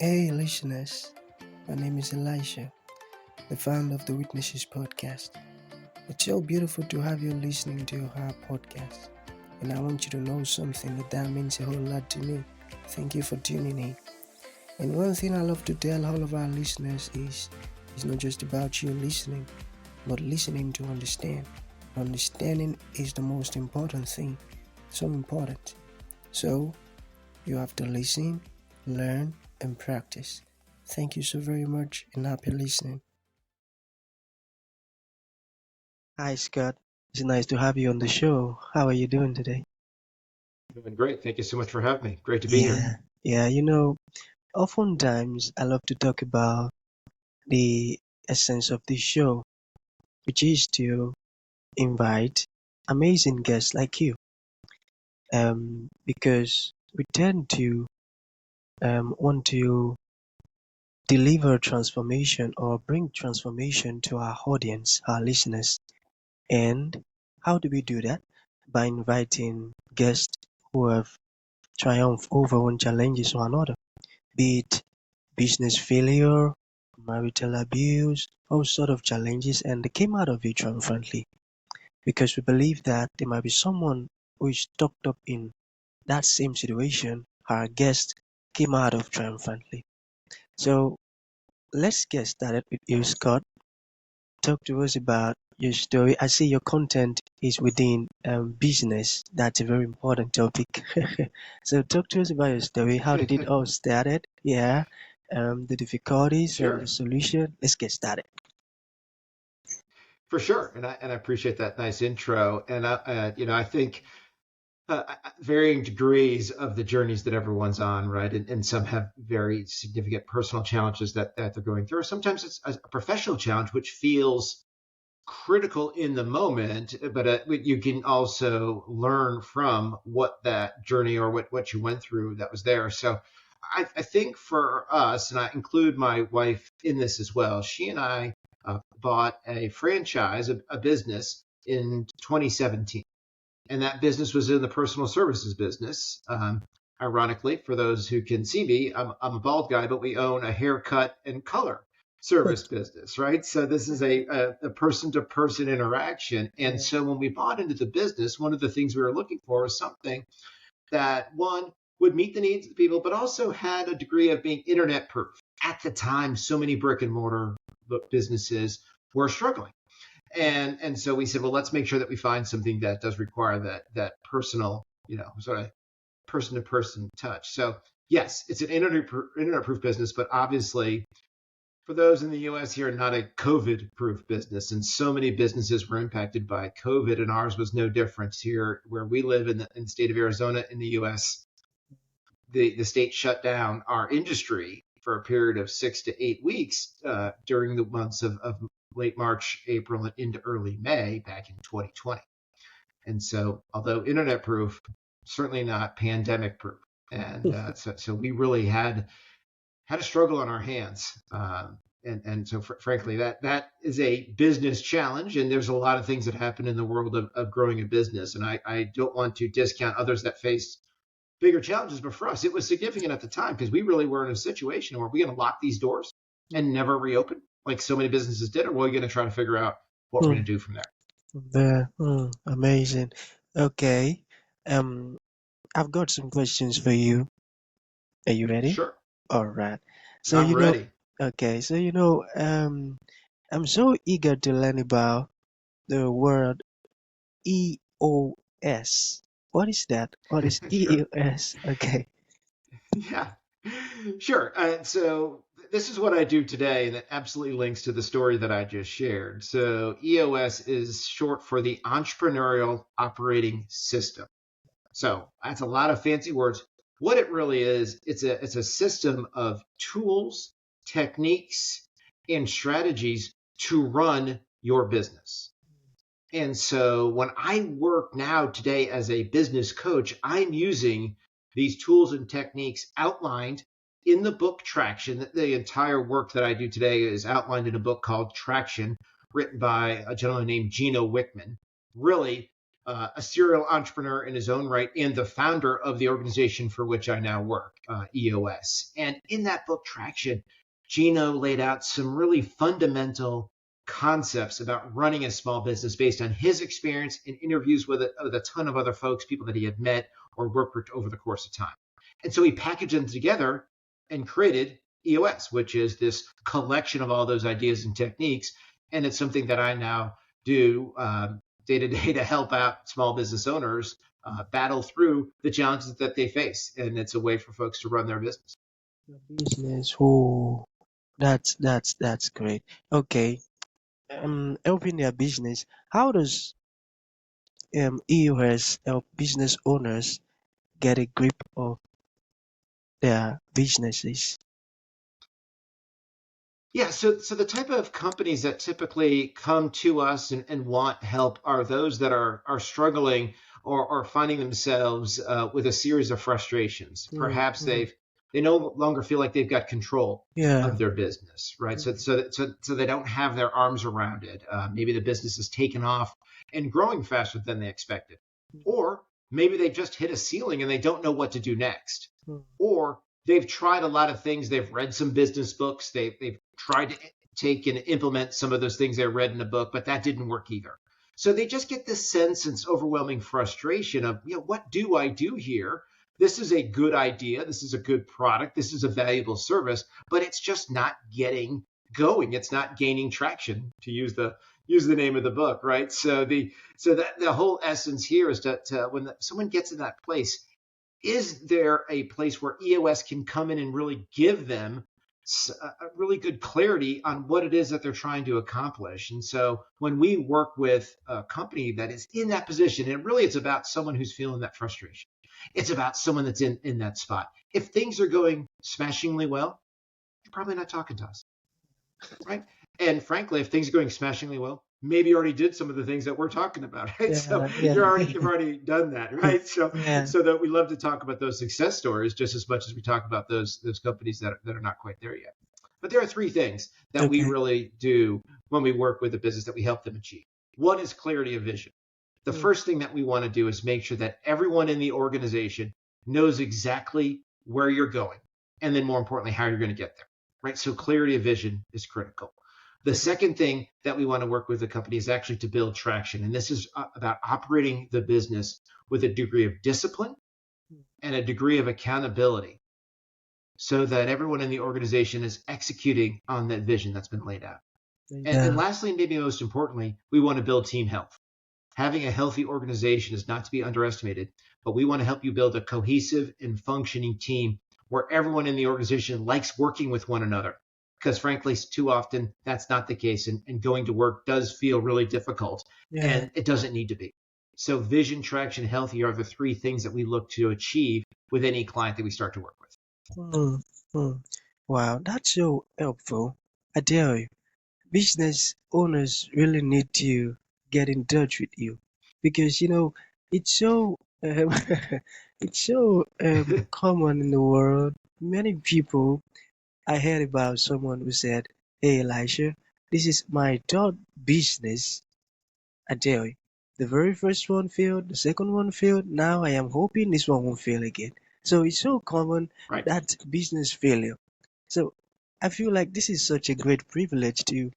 Hey, listeners. My name is Elisha, the founder of the Witnesses podcast. It's so beautiful to have you listening to our podcast. And I want you to know something that means a whole lot to me. Thank you for tuning in. And one thing I love to tell all of our listeners is it's not just about you listening, but listening to understand. Understanding is the most important thing. So important. So, you have to listen, learn, and practice. Thank you so very much and happy listening. Hi, Scott. It's nice to have you on the show. How are you doing today? Doing great. Thank you so much for having me. Great to be here. Yeah. Oftentimes I love to talk about the essence of this show, which is to invite amazing guests like you. Because we tend to want to deliver transformation or bring transformation to our audience, our listeners. And how do we do that? By inviting guests who have triumphed over one challenges or another, be it business failure, marital abuse, all sort of challenges, and they came out of it triumphantly. Because we believe that there might be someone who is stuck up in that same situation our guest came out of triumphantly. So let's get started with you, Scott. Talk to us about your story. I see your content is within business. That's a very important topic. So talk to us about your story. How did it all started? Yeah, the difficulties and the Sure, solution. Let's get started. for sure. And I appreciate that nice intro. And I think varying degrees of the journeys that everyone's on, right? And some have very significant personal challenges that they're going through. Sometimes it's a professional challenge, which feels critical in the moment, but you can also learn from what that journey or what you went through that was there. So I think for us, and I include my wife in this as well, she and I bought a franchise, a business in 2017. And that business was in the personal services business. Ironically, for those who can see me, I'm a bald guy, but we own a haircut and color service business, right? So this is a person-to-person interaction. And Yeah. so when we bought into the business, one of the things we were looking for was something that one would meet the needs of the people, but also had a degree of being internet proof. At the time, so many brick and mortar businesses were struggling. And so we said, well, let's make sure that we find something that does require that personal, sort of person to person touch. So yes, it's an internet proof business, but obviously for those in the US here, not a COVID proof business. And so many businesses were impacted by COVID, and ours was no different here where we live in the state of Arizona in the US. The state shut down our industry for a period of 6 to 8 weeks during the months of late March, April, and into early May back in 2020. And so, although internet proof, certainly not pandemic proof. And so we really had a struggle on our hands. And so, frankly, that is a business challenge. And there's a lot of things that happen in the world of growing a business. And I don't want to discount others that face bigger challenges, but for us, it was significant at the time because we really were in a situation where we're going to lock these doors and never reopen like so many businesses did, or we're going to try to figure out what we're Hmm. going to do from there. Amazing. Okay. Um, I've got some questions for you. Are you ready? Sure, All right. So I'm you know, ready. okay. I'm so eager to learn about the word EOS. What is that? What is Sure. EOS? Okay. Yeah, sure. So this is what I do today, and it absolutely links to the story that I just shared. So EOS is short for the Entrepreneurial Operating System. So that's a lot of fancy words. What it really is, it's a system of tools, techniques, and strategies to run your business. And so when I work now today as a business coach, I'm using these tools and techniques outlined in the book Traction. The entire work that I do today is outlined in a book called Traction, written by a gentleman named Gino Wickman. Really a serial entrepreneur in his own right and the founder of the organization for which I now work, EOS. And in that book, Traction, Gino laid out some really fundamental concepts about running a small business based on his experience in interviews with a ton of other folks, people that he had met or worked with over the course of time. And so he packaged them together and created EOS, which is this collection of all those ideas and techniques. And it's something that I now do day to day to help out small business owners battle through the challenges that they face. And it's a way for folks to run their business. Business. Oh, that's great. Okay. Helping their business. How does EOS help business owners get a grip of their businesses? Yeah, so the type of companies that typically come to us and want help are those that are struggling or finding themselves with a series of frustrations. Perhaps Mm. they no longer feel like they've got control Yeah. of their business, right? So they don't have their arms around it. Maybe the business is taken off and growing faster than they expected, or maybe they just hit a ceiling and they don't know what to do next, Mm. or they've tried a lot of things. They've read some business books. They've tried to take and implement some of those things they read in a book, but that didn't work either. So they just get this sense and overwhelming frustration of, what do I do here? This is a good idea. This is a good product. This is a valuable service, but it's just not getting going. It's not gaining traction, to use the name of the book, right? So the whole essence here is to when someone gets in that place, is there a place where EOS can come in and really give them a really good clarity on what it is that they're trying to accomplish? And so when we work with a company that is in that position, and really it's about someone who's feeling that frustration, it's about someone that's in that spot. If things are going smashingly well, you're probably not talking to us, right? And frankly, if things are going smashingly well, maybe you already did some of the things that we're talking about, right? So Yeah. you've already done that, right? So Yeah. that we love to talk about those success stories just as much as we talk about those companies that are not quite there yet. But there are three things that we Okay. really do when we work with a business that we help them achieve. One is clarity of vision. The first thing that we want to do is make sure that everyone in the organization knows exactly where you're going, and then more importantly, how you're going to get there, right? So clarity of vision is critical. The second thing that we want to work with the company is actually to build traction. And this is about operating the business with a degree of discipline and a degree of accountability so that everyone in the organization is executing on that vision that's been laid out. And lastly, and maybe most importantly, we want to build team health. Having a healthy organization is not to be underestimated, but we want to help you build a cohesive and functioning team where everyone in the organization likes working with one another. Because frankly, too often that's not the case, and going to work does feel really difficult, and it doesn't need to be. So vision, traction, healthy are the three things that we look to achieve with any client that we start to work with. Wow, that's so helpful. I tell you, business owners really need to get in touch with you because it's so it's so common in the world. Many people, I heard about someone who said, "Hey Elisha, this is my third business." I tell you, the very first one failed, the second one failed. Now I am hoping this one won't fail again. So it's so common, Right. that business failure. So I feel like this is such a great privilege to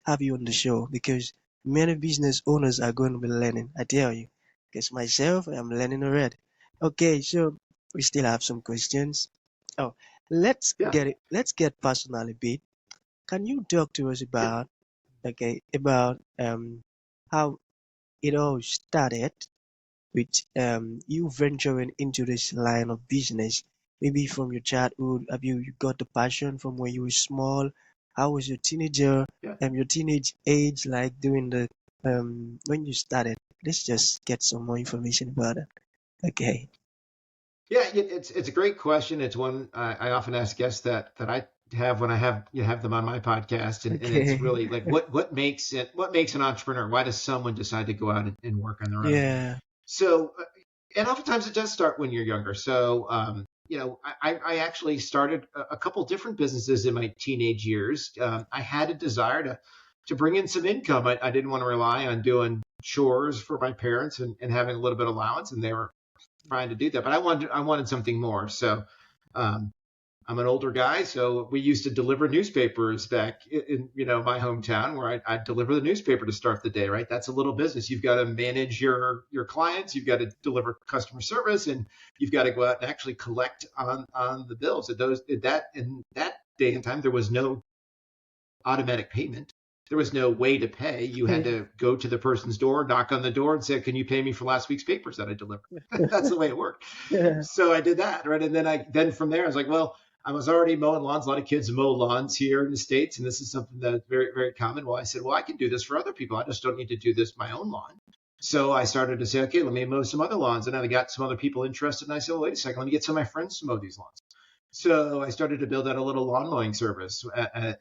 have you on the show because many business owners are going to be learning. I tell you, because myself, I'm learning already. Okay, so we still have some questions. Oh, let's Yeah. get it. Let's get personal a bit. Can you talk to us about how it all started with you venturing into this line of business? Maybe from your childhood, have you got the passion from when you were small? How was Yeah. your teenage age like during the when you started? Let's just get some more information about it. Okay. Yeah, it's a great question. It's one I often ask guests that I have when I have them on my podcast, and it's Okay. really like what makes an entrepreneur? Why does someone decide to go out and work on their own? Yeah. So, and oftentimes it does start when you're younger. So, I actually started a couple different businesses in my teenage years. I had a desire to bring in some income. I didn't want to rely on doing chores for my parents and having a little bit of allowance, and they were trying to do that. But I wanted something more. So um, I'm an older guy, so we used to deliver newspapers back in my hometown, where I'd deliver the newspaper to start the day. Right, that's a little business. You've got to manage your clients, you've got to deliver customer service, and you've got to go out and actually collect on the bills. In that day and time, there was no automatic payment. There was no way to pay. You had to go to the person's door, knock on the door, and say, "Can you pay me for last week's papers that I delivered?" That's the way it worked. So I did that, right? And then from there, I was like, well, I was already mowing lawns. A lot of kids mow lawns here in the States, and this is something that's very, very common. Well, I said, well, I can do this for other people. I just don't need to do this my own lawn. So I started to say, okay, let me mow some other lawns. And then I got some other people interested, and I said, well, wait a second, let me get some of my friends to mow these lawns. So I started to build out a little lawn mowing service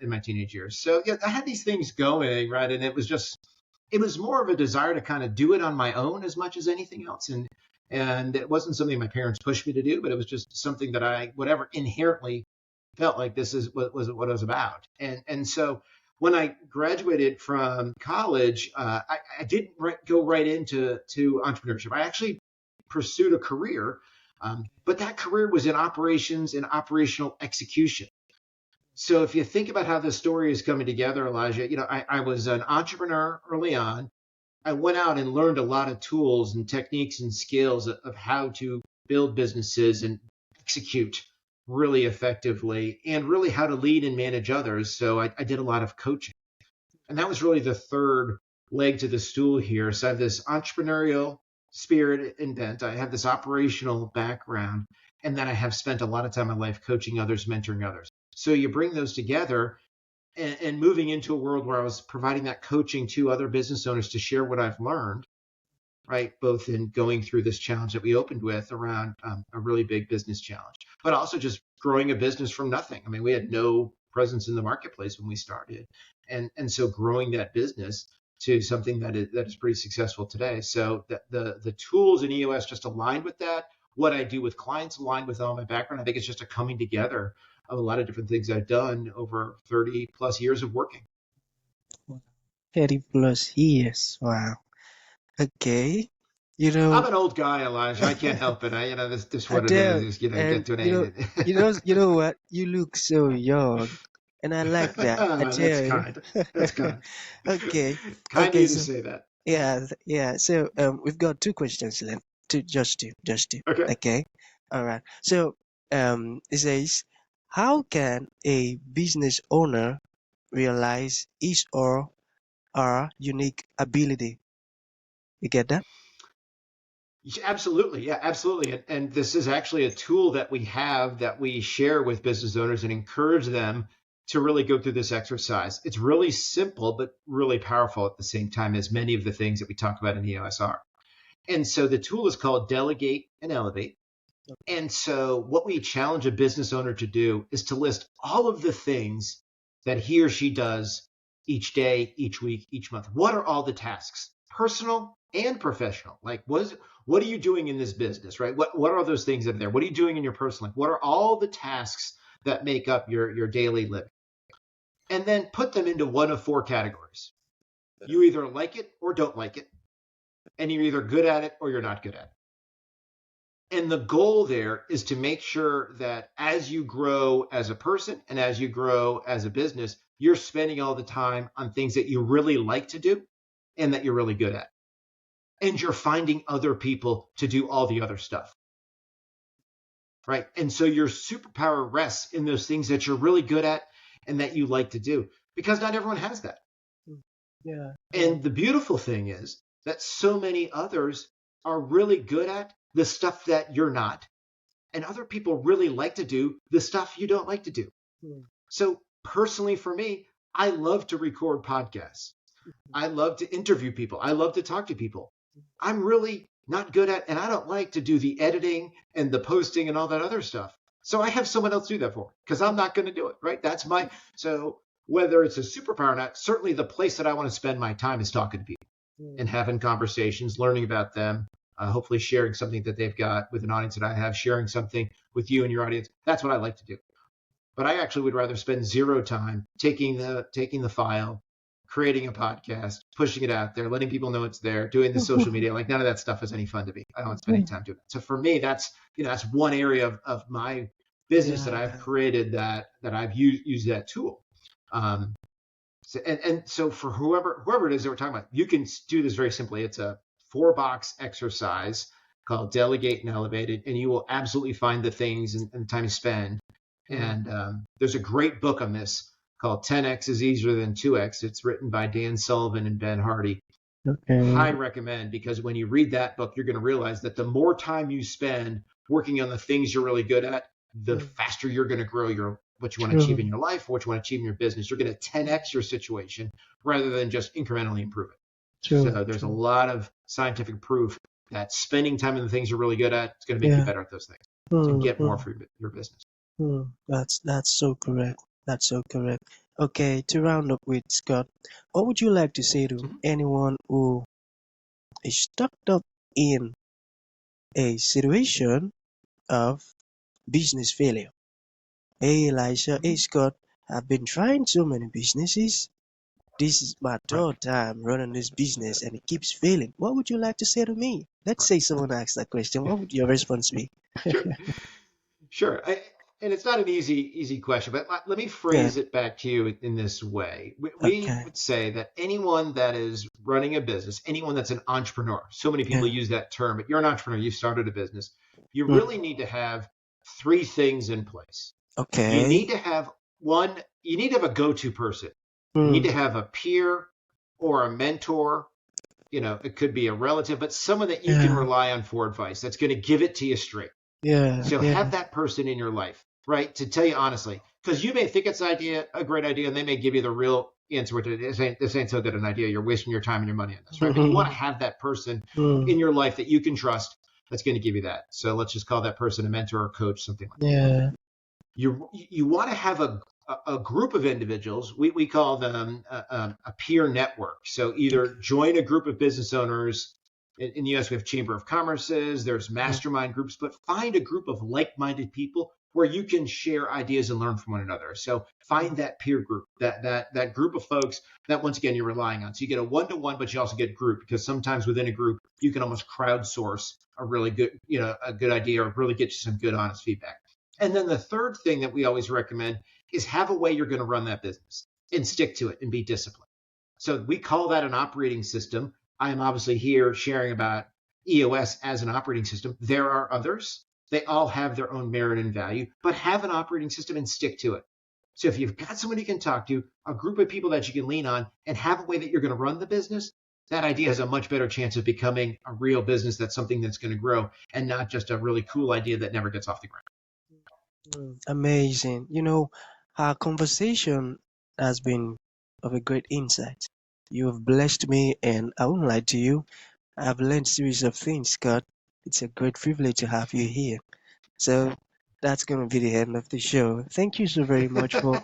in my teenage years. So yeah, I had these things going, right? And it was more of a desire to kind of do it on my own as much as anything else. And it wasn't something my parents pushed me to do, but it was just something that I, whatever, inherently felt like this is what it was about. And so when I graduated from college, I didn't go right into entrepreneurship. I actually pursued a career, but that career was in operations and operational execution. So if you think about how this story is coming together, Elijah, I was an entrepreneur early on. I went out and learned a lot of tools and techniques and skills of how to build businesses and execute really effectively, and really how to lead and manage others. So I did a lot of coaching. And that was really the third leg to the stool here. So I have this entrepreneurial spirit and bent. I have this operational background, and then I have spent a lot of time in my life coaching others, mentoring others. So you bring those together, and moving into a world where I was providing that coaching to other business owners to share what I've learned, right? Both in going through this challenge that we opened with around a really big business challenge, but also just growing a business from nothing. I mean, we had no presence in the marketplace when we started. And so growing that business to something that is pretty successful today. So the tools in EOS just aligned with that. What I do with clients aligned with all my background. I think it's just a coming together of a lot of different things I've done over 30 plus years of working. 30 plus years. Wow. Okay. I'm an old guy, Elijah. I can't help it. This what it Adele, is. Get and to an age. you know what? You look so young, and I like that. I That's tell you. kind. That's kind. Okay. Kind of Okay. you to So say that. yeah. So we've got two questions left. Just two. Okay. Okay. All right. So it says, how can a business owner realize his or her unique ability? You get that? Absolutely. Yeah, absolutely. And this is actually a tool that we have that we share with business owners and encourage them to really go through this exercise. It's really simple, but really powerful at the same time, as many of the things that we talk about in EOS are. And so the tool is called Delegate and Elevate. And so what we challenge a business owner to do is to list all of the things that he or she does each day, each week, each month. What are all the tasks, personal and professional? Like, what are you doing in this business, right? What are those things that are there? What are you doing in your personal life? What are all the tasks that make up your daily living? And then put them into one of four categories. You either like it or don't like it, and you're either good at it or you're not good at it. And the goal there is to make sure that as you grow as a person and as you grow as a business, you're spending all the time on things that you really like to do and that you're really good at. And you're finding other people to do all the other stuff. Right? And so your superpower rests in those things that you're really good at and that you like to do, because not everyone has that. Yeah. And the beautiful thing is that so many others are really good at the stuff that you're not, and other people really like to do the stuff you don't like to do. So personally for me, I love to record podcasts. I love to interview people. I love to talk to people. I'm really not good at, and I don't like to do the editing and the posting and all that other stuff. So I have someone else do that for me, because I'm not going to do it, right? So whether it's a superpower or not, certainly the place that I want to spend my time is talking to people and having conversations, learning about them, hopefully sharing something that they've got with an audience that I have, sharing something with you and your audience. That's what I like to do. But I actually would rather spend zero time taking the file, creating a podcast, pushing it out there, letting people know it's there, doing the social media. Like none of that stuff is any fun to me. I don't spend any time doing it. So for me, that's one area of my business that I've Yeah. created that I've used that tool. So for whoever it is that we're talking about, you can do this very simply. It's a 4-box exercise called Delegate and Elevate It, and you will absolutely find the things and the time you spend. And there's a great book on this called 10X is Easier Than 2X. It's written by Dan Sullivan and Ben Hardy. Okay. High recommend, because when you read that book, you're going to realize that the more time you spend working on the things you're really good at, the faster you're going to grow what you want to achieve in your life, or what you want to achieve in your business. You're going to 10X your situation rather than just incrementally improve it. So there's a lot of scientific proof that spending time on the things you're really good at is going to make you better at those things and get more for your business. That's so correct. That's so correct. Okay, to round up with Scott, what would you like to say to anyone who is stuck up in a situation of business failure? Hey, Elisha, hey, Scott, I've been trying so many businesses. This is my third time running this business and it keeps failing. What would you like to say to me? Let's say someone asks that question. What would your response be? Sure. And it's not an easy question, but let me phrase it back to you in this way. We would say that anyone that is running a business, anyone that's an entrepreneur, so many people use that term, but you're an entrepreneur, you started a business, you really need to have 3 things in place. You need to have a go-to person. You need to have a peer or a mentor. It could be a relative, but someone that you can rely on for advice that's going to give it to you straight. So have that person in your life, right, to tell you honestly, because you may think it's a great idea, and they may give you the real answer, which this ain't so good an idea. You're wasting your time and your money on this, right? But you want to have that person in your life that you can trust that's going to give you that. So let's just call that person a mentor or coach, something like that. You want to have a group of individuals. We call them a peer network. So either join a group of business owners. In the U.S., we have Chamber of Commerce's, there's mastermind groups, but find a group of like-minded people where you can share ideas and learn from one another. So find that peer group, that group of folks that, once again, you're relying on. So you get a one-to-one, but you also get group, because sometimes within a group, you can almost crowdsource a really good, a good idea, or really get you some good, honest feedback. And then the third thing that we always recommend is have a way you're going to run that business and stick to it and be disciplined. So we call that an operating system. I am obviously here sharing about EOS as an operating system. There are others. They all have their own merit and value, but have an operating system and stick to it. So if you've got somebody you can talk to, a group of people that you can lean on, and have a way that you're going to run the business, that idea has a much better chance of becoming a real business. That's something that's going to grow, and not just a really cool idea that never gets off the ground. Amazing. Our conversation has been of a great insight. You have blessed me, and I won't lie to you. I've learned a series of things, Scott. It's a great privilege to have you here. So that's going to be the end of the show. Thank you so very much for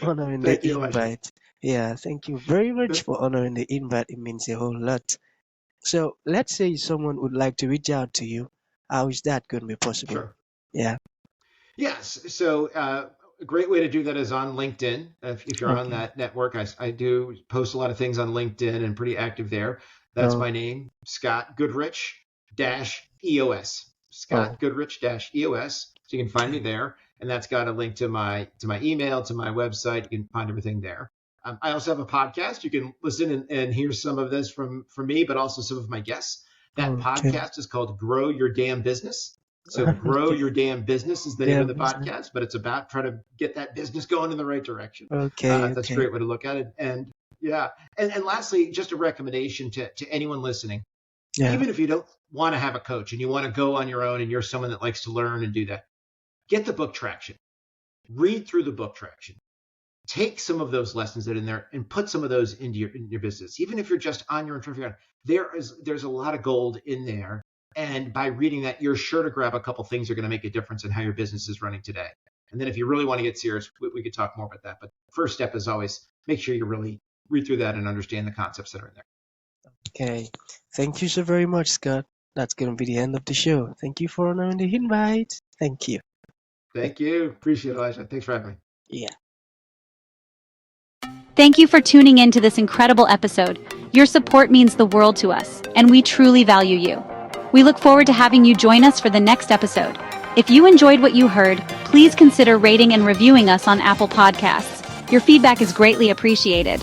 honoring the Thank you, Elijah. invite. Yeah, thank you very much for honoring the invite. It means a whole lot. So let's say someone would like to reach out to you. How is that going to be possible? Sure. Yeah. Yes. So a great way to do that is on LinkedIn. If you're on that network, I do post a lot of things on LinkedIn and pretty active there. That's my name, Scott Goodrich -EOS. Scott Goodrich -EOS. So you can find me there, and that's got a link to my email, to my website. You can find everything there. I also have a podcast. You can listen and hear some of this from me, but also some of my guests. That podcast is called Grow Your Damn Business. So Grow Your Damn Business is the name of the podcast, but it's about trying to get that business going in the right direction. That's a great way to look at it. And and lastly, just a recommendation to anyone listening. Even if you don't want to have a coach and you want to go on your own and you're someone that likes to learn and do that, get the book Traction. Read through the book Traction. Take some of those lessons that are in there and put some of those into your business. Even if you're just on your own, there's a lot of gold in there. And by reading that, you're sure to grab a couple things that are going to make a difference in how your business is running today. And then if you really want to get serious, we could talk more about that. But first step is always make sure you really read through that and understand the concepts that are in there. Okay. Thank you so very much, Scott. That's going to be the end of the show. Thank you for honoring the invite. Thank you. Thank you. Appreciate it, Elijah. Thanks for having me. Yeah. Thank you for tuning in to this incredible episode. Your support means the world to us, and we truly value you. We look forward to having you join us for the next episode. If you enjoyed what you heard, please consider rating and reviewing us on Apple Podcasts. Your feedback is greatly appreciated.